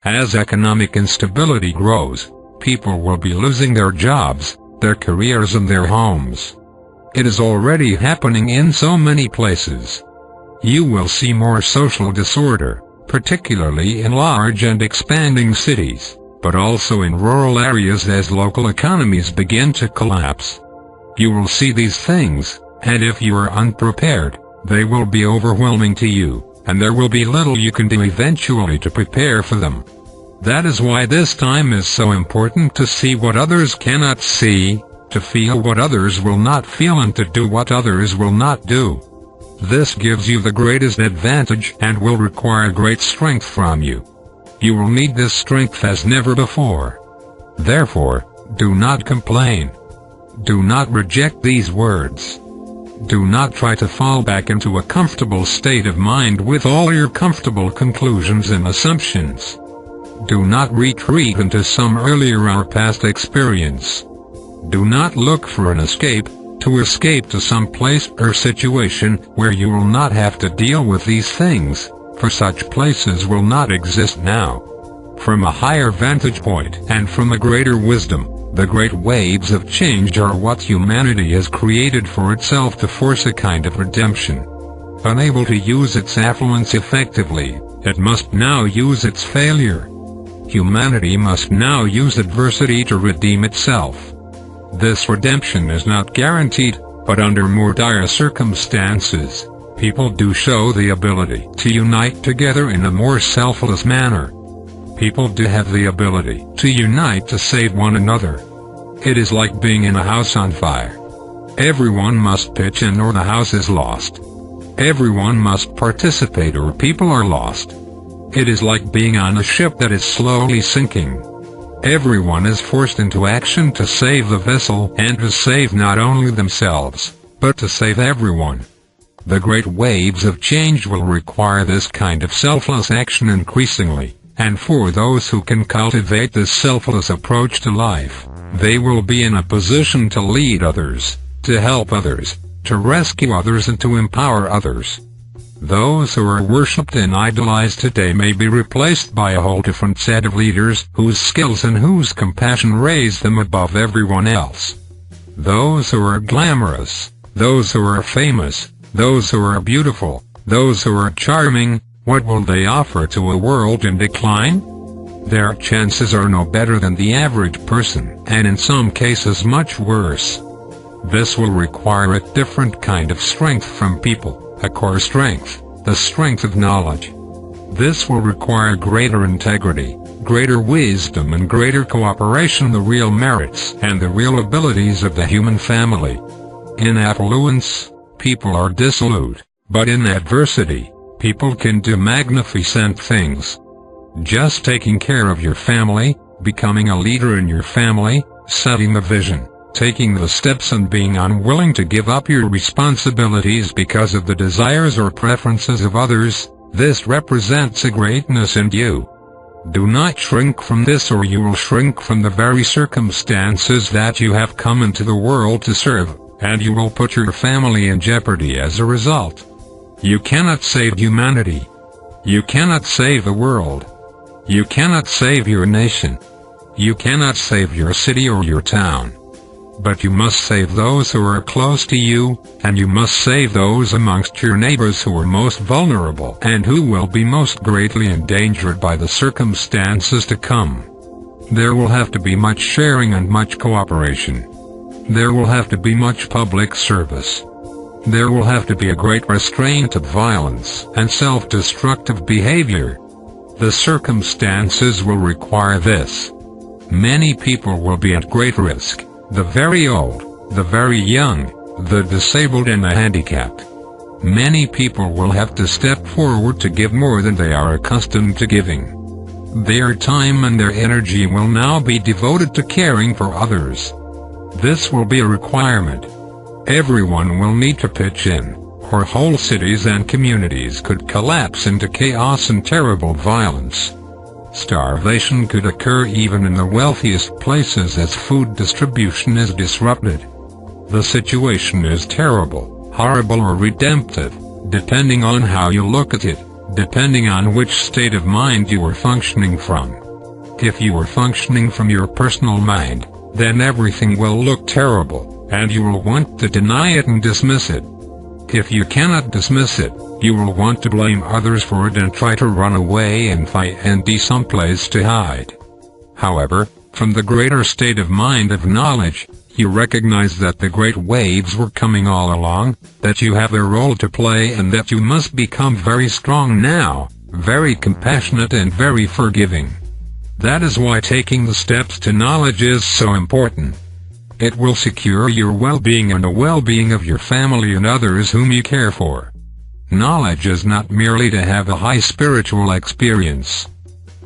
As economic instability grows, people will be losing their jobs, their careers and their homes. It is already happening in so many places. You will see more social disorder, particularly in large and expanding cities, but also in rural areas as local economies begin to collapse. You will see these things, and if you are unprepared, they will be overwhelming to you, and there will be little you can do eventually to prepare for them. That is why this time is so important, to see what others cannot see, to feel what others will not feel, and to do what others will not do. This gives you the greatest advantage and will require great strength from you. You will need this strength as never before. Therefore, do not complain. Do not reject these words. Do not try to fall back into a comfortable state of mind with all your comfortable conclusions and assumptions. Do not retreat into some earlier or past experience. Do not look for an escape, to escape to some place or situation where you will not have to deal with these things, for such places will not exist now. From a higher vantage point and from a greater wisdom, the great waves of change are what humanity has created for itself to force a kind of redemption. Unable to use its affluence effectively, it must now use its failure. Humanity must now use adversity to redeem itself. This redemption is not guaranteed, but under more dire circumstances, people do show the ability to unite together in a more selfless manner. People do have the ability to unite to save one another. It is like being in a house on fire. Everyone must pitch in or the house is lost. Everyone must participate or people are lost. It is like being on a ship that is slowly sinking. Everyone is forced into action to save the vessel and to save not only themselves, but to save everyone. The great waves of change will require this kind of selfless action increasingly, and for those who can cultivate this selfless approach to life, they will be in a position to lead others, to help others, to rescue others and to empower others. Those who are worshipped and idolized today may be replaced by a whole different set of leaders whose skills and whose compassion raise them above everyone else. Those who are glamorous, those who are famous, those who are beautiful, those who are charming, what will they offer to a world in decline? Their chances are no better than the average person, and in some cases much worse. This will require a different kind of strength from people. A core strength, the strength of knowledge. This will require greater integrity, greater wisdom and greater cooperation, the real merits and the real abilities of the human family. In affluence, people are dissolute, but in adversity, people can do magnificent things. Just taking care of your family, becoming a leader in your family, setting the vision, taking the steps and being unwilling to give up your responsibilities because of the desires or preferences of others, this represents a greatness in you. Do not shrink from this, or you will shrink from the very circumstances that you have come into the world to serve, and you will put your family in jeopardy as a result. You cannot save humanity. You cannot save the world. You cannot save your nation. You cannot save your city or your town. But you must save those who are close to you, and you must save those amongst your neighbors who are most vulnerable and who will be most greatly endangered by the circumstances to come. There will have to be much sharing and much cooperation. There will have to be much public service. There will have to be a great restraint of violence and self-destructive behavior. The circumstances will require this. Many people will be at great risk. The very old, the very young, the disabled and the handicapped. Many people will have to step forward to give more than they are accustomed to giving. Their time and their energy will now be devoted to caring for others. This will be a requirement. Everyone will need to pitch in, or whole cities and communities could collapse into chaos and terrible violence. Starvation could occur even in the wealthiest places as food distribution is disrupted. The situation is terrible, horrible or redemptive, depending on how you look at it. depending on which state of mind you are functioning from. If you are functioning from your personal mind, then everything will look terrible, and you will want to deny it and dismiss it. If you cannot dismiss it, you will want to blame others for it and try to run away and fight and be someplace to hide. However, from the greater state of mind of knowledge, you recognize that the great waves were coming all along, that you have a role to play and that you must become very strong now, very compassionate and very forgiving. That is why taking the steps to knowledge is so important. It will secure your well-being and the well-being of your family and others whom you care for. Knowledge is not merely to have a high spiritual experience.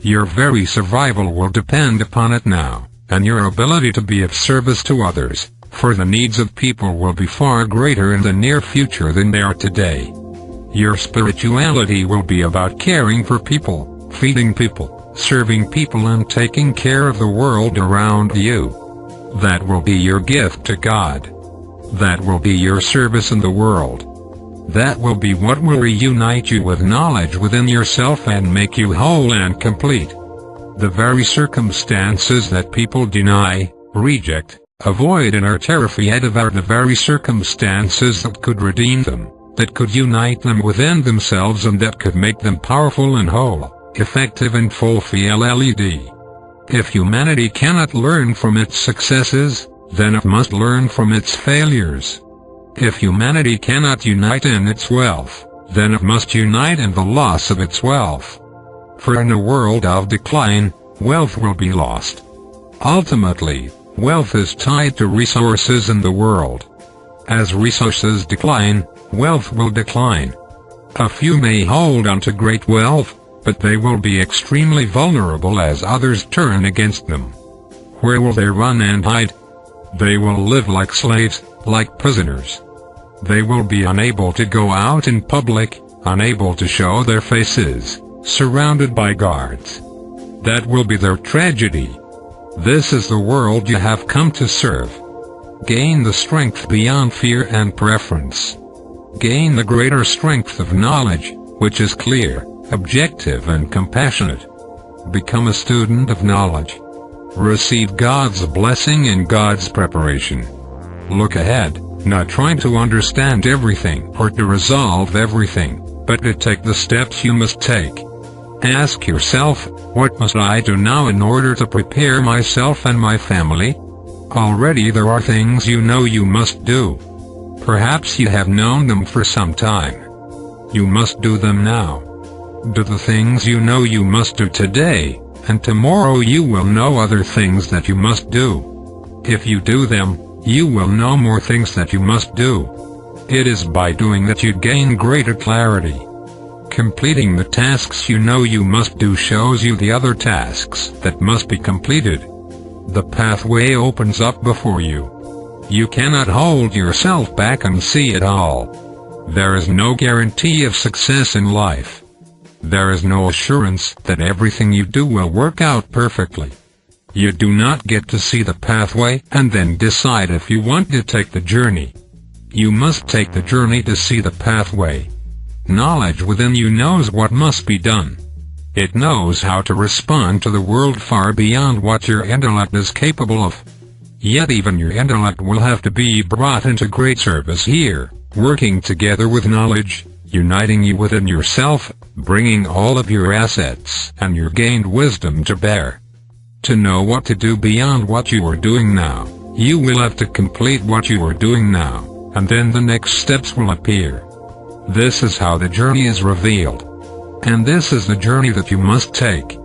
Your very survival will depend upon it now, and your ability to be of service to others, for the needs of people will be far greater in the near future than they are today. Your spirituality will be about caring for people, feeding people, serving people and taking care of the world around you. That will be your gift to God. That will be your service in the world. That will be what will reunite you with knowledge within yourself and make you whole and complete. The very circumstances that people deny, reject, avoid and are terrified of are the very circumstances that could redeem them, that could unite them within themselves and that could make them powerful and whole, effective and fulfilled. If humanity cannot learn from its successes, then it must learn from its failures. If humanity cannot unite in its wealth, then it must unite in the loss of its wealth. For in a world of decline, wealth will be lost. Ultimately, wealth is tied to resources in the world. As resources decline, wealth will decline. A few may hold on to great wealth, but they will be extremely vulnerable as others turn against them. Where will they run and hide? They will live like slaves, like prisoners. They will be unable to go out in public, unable to show their faces, surrounded by guards. That will be their tragedy. This is the world you have come to serve. Gain the strength beyond fear and preference. Gain the greater strength of knowledge, which is clear, objective and compassionate. Become a student of knowledge. Receive God's blessing and God's preparation. Look ahead, not trying to understand everything or to resolve everything, but to take the steps you must take. Ask yourself, what must I do now in order to prepare myself and my family? Already there are things you know you must do. Perhaps you have known them for some time. You must do them now. Do the things you know you must do today, and tomorrow you will know other things that you must do. If you do them, you will know more things that you must do. It is by doing that you gain greater clarity. Completing the tasks you know you must do shows you the other tasks that must be completed. The pathway opens up before you. You cannot hold yourself back and see it all. There is no guarantee of success in life. There is no assurance that everything you do will work out perfectly. You do not get to see the pathway and then decide if you want to take the journey. You must take the journey to see the pathway. Knowledge within you knows what must be done. It knows how to respond to the world far beyond what your intellect is capable of. Yet even your intellect will have to be brought into great service here, working together with knowledge, uniting you within yourself, bringing all of your assets and your gained wisdom to bear. To know what to do beyond what you are doing now, you will have to complete what you are doing now, and then the next steps will appear. This is how the journey is revealed. And this is the journey that you must take.